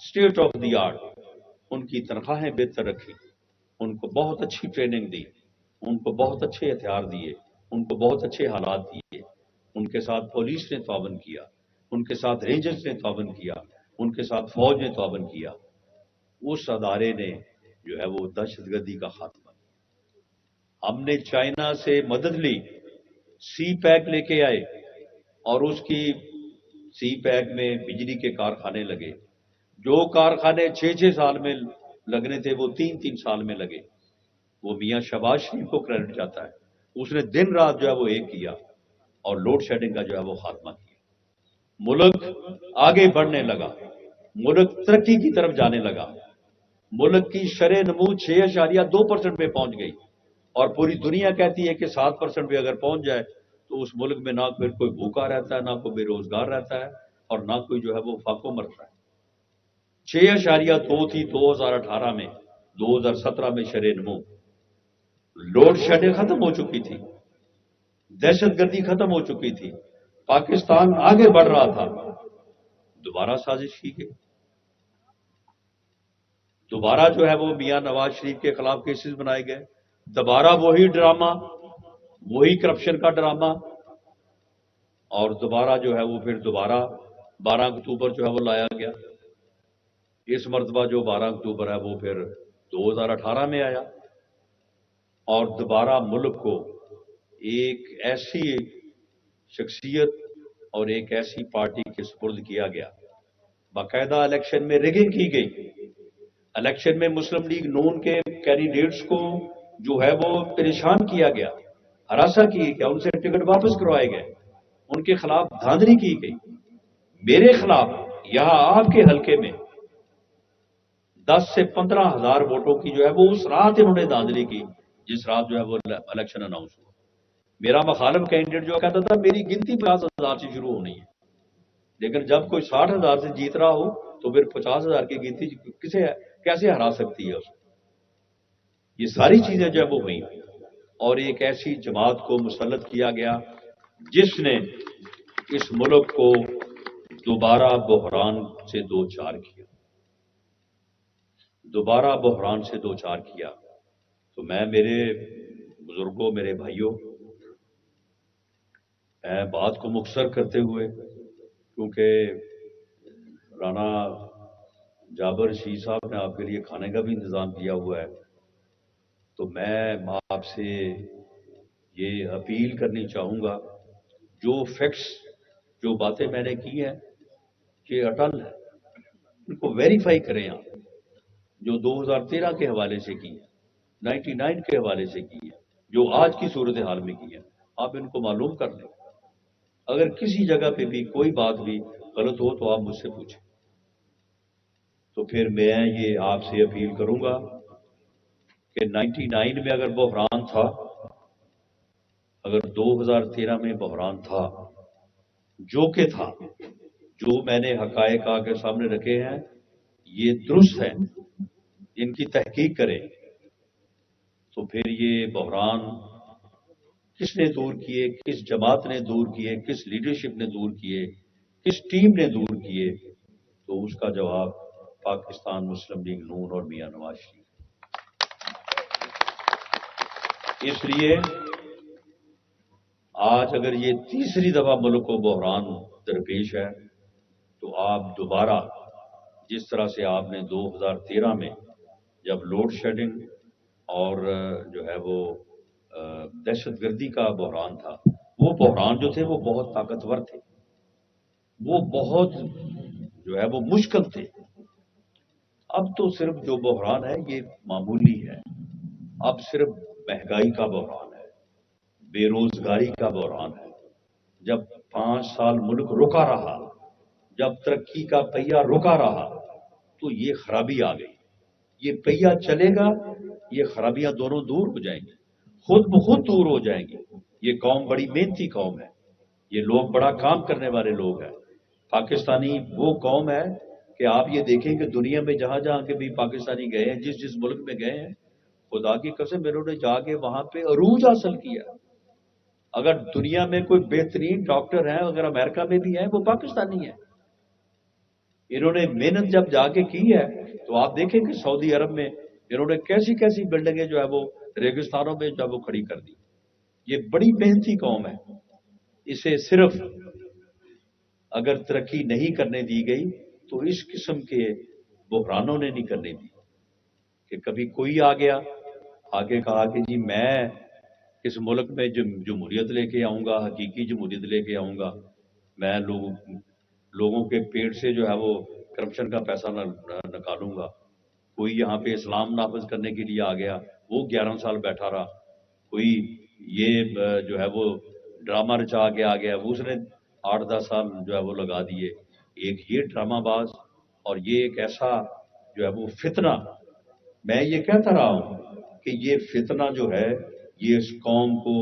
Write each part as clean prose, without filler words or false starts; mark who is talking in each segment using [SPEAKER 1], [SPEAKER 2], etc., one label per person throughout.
[SPEAKER 1] State of the art, ان کی تنخواہیں بہتر رکھی، ان کو بہت اچھی ٹریننگ دی، ان کو بہت اچھے ہتھیار دیے، ان کو بہت اچھے حالات دیے، ان کے ساتھ پولیس نے تعاون کیا، ان کے ساتھ رینجرز نے تعاون کیا، ان کے ساتھ فوج نے تعاون کیا۔ اس ادارے نے جو ہے وہ دہشت گردی کا خاتمہ کیا۔ ہم نے چائنا سے مدد لی، سی پیک لے کے آئے، اور اس کی سی پیک میں بجلی کے کارخانے لگے۔ جو کارخانے 6 سال میں لگنے تھے وہ 3 سال میں لگے۔ وہ میاں شہباز شریف کو کریڈٹ جاتا ہے، اس نے دن رات جو ہے وہ ایک کیا اور لوڈ شیڈنگ کا جو ہے وہ خاتمہ کیا۔ ملک آگے بڑھنے لگا، ملک ترقی کی طرف جانے لگا، ملک کی شرح نمو 6.2% پہ پہنچ گئی، اور پوری دنیا کہتی ہے کہ 7% پہ اگر پہنچ جائے تو اس ملک میں نہ پھر کوئی بھوکا رہتا ہے، نہ کوئی بے روزگار رہتا ہے، اور نہ کوئی جو ہے وہ فاقوں مرتا ہے۔ 6.2 تھی 2018 میں، 2017 میں شرح نمو۔ لوڈ شیڈنگ ختم ہو چکی تھی، دہشت گردی ختم ہو چکی تھی، پاکستان آگے بڑھ رہا تھا، دوبارہ سازش کی گئی۔ دوبارہ جو ہے وہ میاں نواز شریف کے خلاف کیسز بنائے گئے، دوبارہ وہی ڈرامہ، وہی کرپشن کا ڈرامہ، اور دوبارہ جو ہے وہ پھر دوبارہ 12 اکتوبر جو ہے وہ لایا گیا۔ اس مرتبہ جو 12 اکتوبر ہے وہ پھر 2018 میں آیا، اور دوبارہ ملک کو ایک ایسی شخصیت اور ایک ایسی پارٹی کے سپرد کیا گیا۔ باقاعدہ الیکشن میں ریگنگ کی گئی، الیکشن میں مسلم لیگ نون کے کینڈیڈیٹس کو جو ہے وہ پریشان کیا گیا، ہراساں کی گیا، ان سے ٹکٹ واپس کروائے گئے، ان کے خلاف دھاندلی کی گئی۔ میرے خلاف یہاں آپ کے حلقے میں 10 سے 15 ہزار ووٹوں کی جو ہے وہ اس رات انہوں نے دھاندلی کی جس رات جو ہے وہ الیکشن اناؤنس ہوا۔ میرا مخالف کینڈیڈیٹ جو کہتا تھا میری گنتی 50,000 سے شروع ہونی ہے، لیکن جب کوئی 60,000 سے جیت رہا ہو تو پھر 50,000 کی گنتی کیسے ہرا سکتی ہے اس کو؟ یہ ساری چیزیں جو ہے وہ ہوئی، اور ایک ایسی جماعت کو مسلط کیا گیا جس نے اس ملک کو دوبارہ بحران سے دوچار کیا، دوبارہ بحران سے دوچار کیا۔ تو میں میرے بزرگوں، میرے بھائیوں، بات کو مختصر کرتے ہوئے، کیونکہ رانا جابر شیخ صاحب نے آپ کے لیے کھانے کا بھی انتظام کیا ہوا ہے، تو میں آپ سے یہ اپیل کرنی چاہوں گا، جو فیکٹس، جو باتیں میں نے کی ہیں کہ اٹل ہے، ان کو ویریفائی کریں آپ، جو 2013 کے حوالے سے کی ہے، 99 کے حوالے سے کی ہے، جو آج کی صورتحال میں کی ہے، آپ ان کو معلوم کر لیں۔ اگر کسی جگہ پہ بھی کوئی بات بھی غلط ہو تو آپ مجھ سے پوچھیں۔ تو پھر میں یہ آپ سے اپیل کروں گا کہ 99 میں اگر بحران تھا، اگر 2013 میں بحران تھا، جو کہ تھا، جو میں نے حقائق آ کے سامنے رکھے ہیں یہ درست ہے، ان کی تحقیق کریں، تو پھر یہ بحران کس نے دور کیے، کس جماعت نے دور کیے، کس لیڈرشپ نے دور کیے، کس ٹیم نے دور کیے، تو اس کا جواب پاکستان مسلم لیگ نون اور میاں نواز شریف۔ اس لیے آج اگر یہ تیسری دفعہ ملک کو بحران درپیش ہے تو آپ دوبارہ جس طرح سے آپ نے 2013 میں جب لوڈ شیڈنگ اور جو ہے وہ دہشت گردی کا بحران تھا، وہ بحران جو تھے وہ بہت طاقتور تھے، وہ بہت جو ہے وہ مشکل تھے۔ اب تو صرف جو بحران ہے یہ معمولی ہے، اب صرف مہنگائی کا بحران ہے، بے روزگاری کا بحران ہے۔ جب 5 سال ملک رکا رہا، جب ترقی کا پہیہ رکا رہا تو یہ خرابی آ گئی۔ یہ پہیہ چلے گا، یہ خرابیاں دونوں دور ہو جائیں گی، خود بخود دور ہو جائیں گی۔ یہ قوم بڑی محنتی قوم ہے، یہ لوگ بڑا کام کرنے والے لوگ ہیں۔ پاکستانی وہ قوم ہے کہ آپ یہ دیکھیں کہ دنیا میں جہاں جہاں کے بھی پاکستانی گئے ہیں، جس جس ملک میں گئے ہیں، خدا کی قسم انہوں نے جا کے وہاں پہ عروج حاصل کیا۔ اگر دنیا میں کوئی بہترین ڈاکٹر ہیں، اگر امریکہ میں بھی ہیں، وہ پاکستانی ہیں۔ انہوں نے محنت جب جا کے کی ہے تو آپ دیکھیں کہ سعودی عرب میں انہوں نے کیسی کیسی بلڈنگیں جو ہے وہ ریگستانوں میں جو ہے وہ کھڑی کر دی. یہ بڑی محنتی قوم ہے. اسے صرف اگر ترقی نہیں کرنے دی گئی تو اس قسم کے بحرانوں نے نہیں کرنے دی کہ کبھی کوئی آ گیا آگے کہا کہ جی میں اس ملک میں جمہوریت لے کے آؤں گا، حقیقی جمہوریت لے کے آؤں گا، میں لوگوں کے پیٹ سے جو ہے وہ کرپشن کا پیسہ نکالوں گا. کوئی یہاں پہ اسلام نافذ کرنے کے لیے آ گیا، وہ 11 سال بیٹھا رہا. کوئی یہ جو ہے وہ ڈرامہ رچا کے آ گیا، وہ اس نے 8-10 سال جو ہے وہ لگا دیے. ایک یہ ڈرامہ باز اور یہ ایک ایسا جو ہے وہ فتنہ. میں یہ کہتا رہا ہوں کہ یہ فتنہ جو ہے یہ اس قوم کو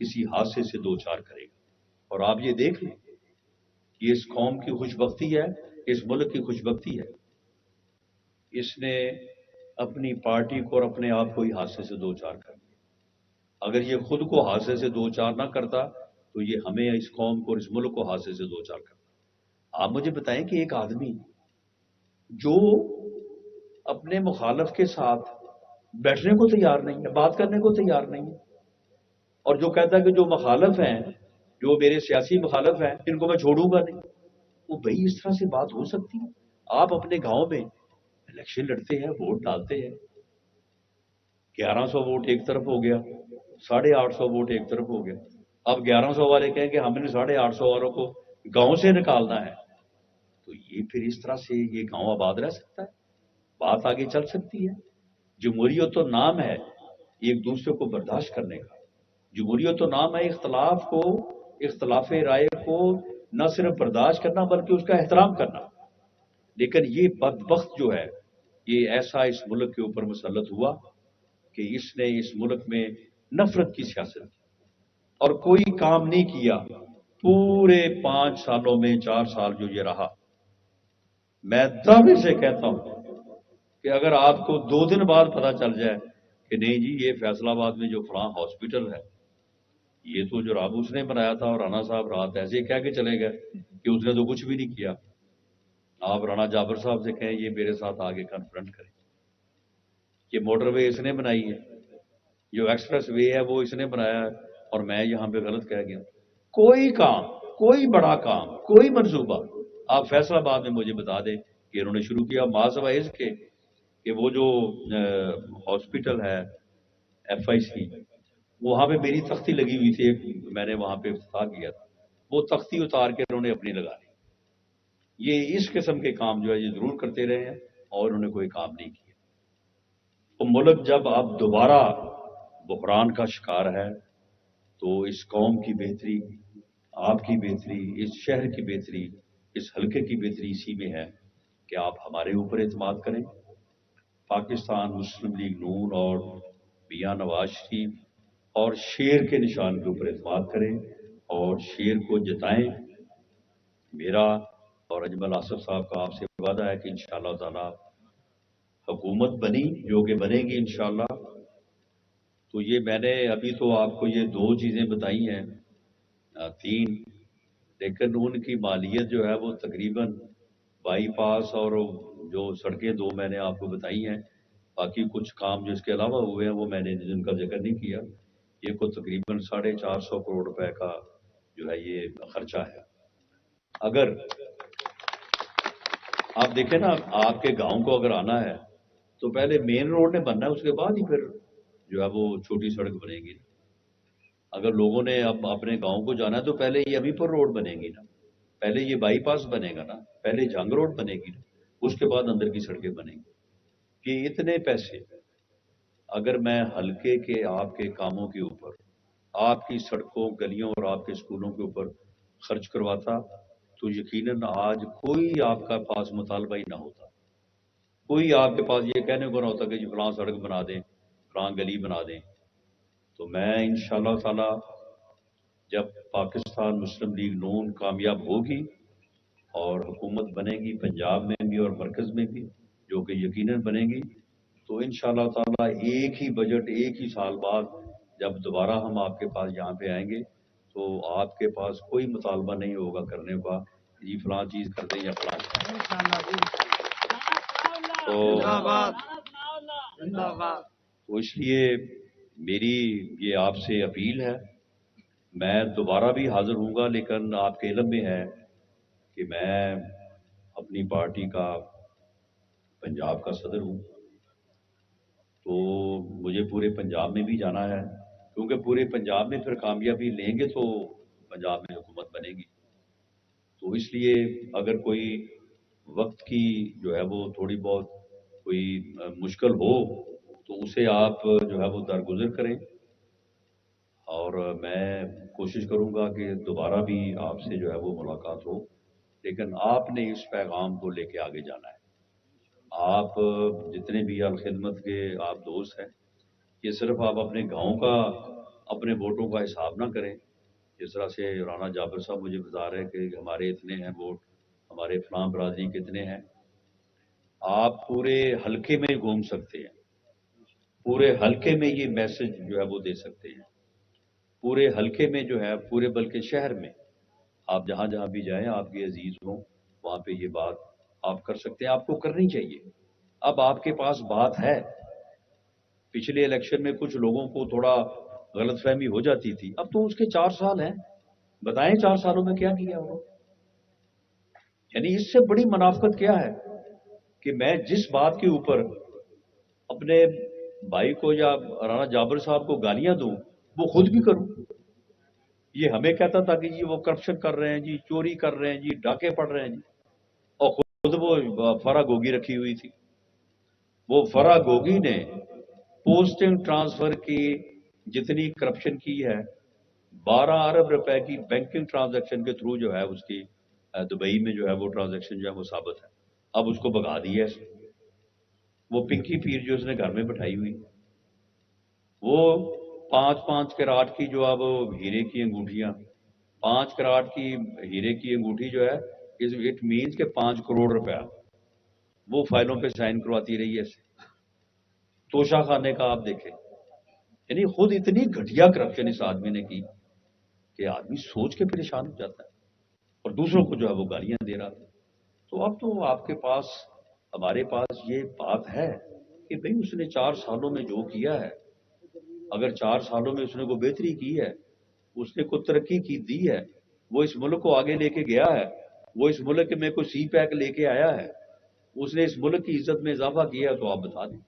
[SPEAKER 1] کسی حادثے سے دوچار کرے گا. اور آپ یہ دیکھ لیں، یہ اس قوم کی خوش بختی ہے، اس ملک کی خوش بختی ہے. اس نے اپنی پارٹی کو اور اپنے آپ کو ہی حادثے سے دوچار کر دیا. اگر یہ خود کو حادثے سے دوچار نہ کرتا تو یہ ہمیں اس قوم کو اور اس ملک کو حادثے سے دوچار کرتا. آپ مجھے بتائیں کہ ایک آدمی جو اپنے مخالف کے ساتھ بیٹھنے کو تیار نہیں ہے، بات کرنے کو تیار نہیں ہے، اور جو کہتا ہے کہ جو مخالف ہیں، جو میرے سیاسی مخالف ہیں، ان کو میں چھوڑوں گا نہیں. وہ بھائی اس طرح سے بات ہو سکتی ہے؟ آپ اپنے گاؤں میں الیکشن لڑتے ہیں، ووٹ ڈالتے ہیں، 1100 ووٹ ایک طرف ہو گیا، 850 ووٹ ایک طرف ہو گیا. اب 1100 والے کہیں کہ ہم نے 850 والوں کو گاؤں سے نکالنا ہے. تو یہ پھر اس طرح سے یہ گاؤں آباد رہ سکتا ہے؟ بات آگے چل سکتی ہے؟ جمہوریت تو نام ہے ایک دوسرے کو برداشت کرنے کا. جمہوریت تو نام ہے اختلاف کو، اختلاف رائے کو نہ صرف برداشت کرنا بلکہ اس کا احترام کرنا. لیکن یہ بدبخت جو ہے یہ ایسا اس ملک کے اوپر مسلط ہوا کہ اس نے اس ملک میں نفرت کی سیاست کی اور کوئی کام نہیں کیا. پورے 5 سالوں میں 4 سال جو یہ رہا، میں دعوے سے کہتا ہوں کہ اگر آپ کو 2 دن بعد پتہ چل جائے کہ نہیں جی یہ فیصلہ آباد میں جو فلاں ہاسپٹل ہے یہ تو جو رابوس نے بنایا تھا اور رانا صاحب رات ایسے کہہ کے چلے گئے کہ اس نے تو کچھ بھی نہیں کیا. آپ رانا جابر صاحب سے کہیں یہ میرے ساتھ آگے کنفرنٹ کریں. یہ موٹر وے اس نے بنائی ہے، جو ایکسپریس وے ہے وہ اس نے بنایا ہے اور میں یہاں پہ غلط کہہ گیا. کوئی کام، کوئی بڑا کام، کوئی منصوبہ آپ فیصلہ آباد میں مجھے بتا دیں کہ انہوں نے شروع کیا. ماں سوائے اس کے کہ وہ جو ہاسپٹل ہے ایف آئی سی، وہاں پہ میری تختی لگی ہوئی تھی، ایک میں نے وہاں پہ افتتاح کیا تھا، وہ تختی اتار کے انہوں نے اپنی لگا لی. یہ اس قسم کے کام جو ہے یہ ضرور کرتے رہے ہیں اور انہوں نے کوئی کام نہیں کیا. تو ملک جب اب دوبارہ بحران کا شکار ہے تو اس قوم کی بہتری، آپ کی بہتری، اس شہر کی بہتری، اس حلقے کی بہتری اسی میں ہے کہ آپ ہمارے اوپر اعتماد کریں. پاکستان مسلم لیگ نون اور میاں نواز شریف اور شیر کے نشان کے اوپر اعتماد کریں اور شیر کو جتائیں. میرا اور اجمل آصف صاحب کا آپ سے وعدہ ہے کہ انشاءاللہ تعالی حکومت بنی جو کہ بنے گی انشاءاللہ. تو یہ میں نے ابھی تو آپ کو یہ 2 چیزیں بتائی ہیں، 3، لیکن ان کی مالیت جو ہے وہ تقریباً بائی پاس اور جو سڑکیں 2 میں نے آپ کو بتائی ہیں، باقی کچھ کام جو اس کے علاوہ ہوئے ہیں وہ میں نے جن کا ذکر نہیں کیا. یہ کو تقریباً 450 کروڑ روپے کا جو ہے یہ خرچہ ہے. اگر آپ دیکھیں نا، آپ کے گاؤں کو اگر آنا ہے تو پہلے مین روڈ نے بننا ہے، اس کے بعد ہی پھر جو ہے وہ چھوٹی سڑک بنے گی. اگر لوگوں نے اب اپنے گاؤں کو جانا ہے تو پہلے یہ ابھی پر روڈ بنے گی نا، پہلے یہ بائی پاس بنے گا نا، پہلے جنگ روڈ بنے گی نا، اس کے بعد اندر کی سڑکیں بنیں گی. کہ اتنے پیسے اگر میں حلقے کے آپ کے کاموں کے اوپر، آپ کی سڑکوں گلیوں اور آپ کے اسکولوں کے اوپر خرچ کرواتا تو یقیناً آج کوئی آپ کا پاس مطالبہ ہی نہ ہوتا، کوئی آپ کے پاس یہ کہنے کو نہ ہوتا کہ جی فلاں سڑک بنا دیں، فلاں گلی بنا دیں. تو میں انشاءاللہ تعالی جب پاکستان مسلم لیگ نون کامیاب ہوگی اور حکومت بنے گی پنجاب میں بھی اور مرکز میں بھی، جو کہ یقیناً بنے گی، تو انشاءاللہ تعالی ایک ہی بجٹ ایک ہی سال بعد جب دوبارہ ہم آپ کے پاس یہاں پہ آئیں گے تو آپ کے پاس کوئی مطالبہ نہیں ہوگا کرنے کا جی فلاں چیز کر دیں یا فلاں تو اس لیے میری یہ آپ سے اپیل ہے. میں دوبارہ بھی حاضر ہوں گا، لیکن آپ کے علم میں ہے کہ میں اپنی پارٹی کا پنجاب کا صدر ہوں، تو مجھے پورے پنجاب میں بھی جانا ہے، کیونکہ پورے پنجاب میں پھر کامیابی لیں گے تو پنجاب میں حکومت بنے گی. تو اس لیے اگر کوئی وقت کی جو ہے وہ تھوڑی بہت کوئی مشکل ہو تو اسے آپ جو ہے وہ درگزر کریں، اور میں کوشش کروں گا کہ دوبارہ بھی آپ سے جو ہے وہ ملاقات ہو. لیکن آپ نے اس پیغام کو لے کے آگے جانا ہے. آپ جتنے بھی الخدمت کے آپ دوست ہیں، یہ صرف آپ اپنے گاؤں کا اپنے ووٹوں کا حساب نہ کریں. جس طرح سے رانا جابر صاحب مجھے بتا رہے کہ ہمارے اتنے ہیں ووٹ، ہمارے فلاں برادری کتنے ہیں. آپ پورے حلقے میں گھوم سکتے ہیں، پورے حلقے میں یہ میسج جو ہے وہ دے سکتے ہیں، پورے حلقے میں جو ہے پورے بلکہ شہر میں آپ جہاں جہاں بھی جائیں آپ کے عزیز ہوں وہاں پہ یہ بات آپ کر سکتے ہیں. آپ کو کرنی چاہیے. اب آپ کے پاس بات ہے. پچھلے الیکشن میں کچھ لوگوں کو تھوڑا غلط فہمی ہو جاتی تھی، اب تو اس کے 4 سال ہیں. بتائیں 4 سالوں میں کیا کیا ہو؟ یعنی اس سے بڑی منافقت کیا ہے کہ میں جس بات کے اوپر اپنے بھائی کو یا رانا جابر صاحب کو گالیاں دوں وہ خود بھی کروں. یہ ہمیں کہتا تھا کہ جی وہ کرپشن کر رہے ہیں، جی چوری کر رہے ہیں، جی ڈاکے پڑ رہے ہیں جی، اور خود وہ فرا گوگی رکھی ہوئی تھی. وہ فرا گوگی نے پوسٹنگ ٹرانسفر کی جتنی کرپشن کی ہے، 12 ارب روپے کی بینکنگ ٹرانزیکشن کے تھرو جو ہے اس کی دبئی میں جو ہے وہ ٹرانزیکشن جو ہے وہ ثابت ہے. اب اس کو بگا دیا ہے. وہ پنکی پیر جو اس نے گھر میں بٹھائی ہوئی، وہ 5-5 کراٹ کی جو اب ہیرے کی انگوٹھیاں، 5 کراٹ کی ہیرے کی انگوٹھی جو ہے اٹ مینس کہ 5 کروڑ روپیہ وہ فائلوں پہ سائن کرواتی رہی ہے. توشہ خانے کا آپ دیکھیں، یعنی خود اتنی گھٹیا کرپشن اس آدمی نے کی کہ آدمی سوچ کے پریشان ہو جاتا ہے، اور دوسروں کو جو ہے وہ گالیاں دے رہا تھا. تو اب تو آپ کے پاس ہمارے پاس یہ بات ہے کہ بھئی اس نے 4 سالوں میں جو کیا ہے، اگر 4 سالوں میں اس نے کوئی بہتری کی ہے، اس نے کوئی ترقی کی دی ہے، وہ اس ملک کو آگے لے کے گیا ہے، وہ اس ملک میں کوئی سی پیک لے کے آیا ہے، اس نے اس ملک کی عزت میں اضافہ کیا ہے تو آپ بتا دیں.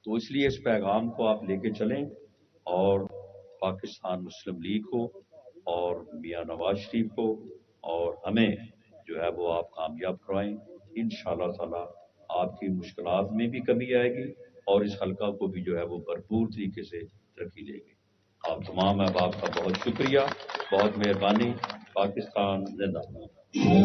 [SPEAKER 1] تو اس لیے اس پیغام کو آپ لے کے چلیں اور پاکستان مسلم لیگ کو اور میاں نواز شریف کو اور ہمیں جو ہے وہ آپ کامیاب کروائیں. انشاءاللہ تعالی آپ کی مشکلات میں بھی کمی آئے گی اور اس حلقہ کو بھی جو ہے وہ بھرپور طریقے سے ترقی دے گی. آپ تمام احباب کا بہت شکریہ، بہت مہربانی. پاکستان زندہ باد.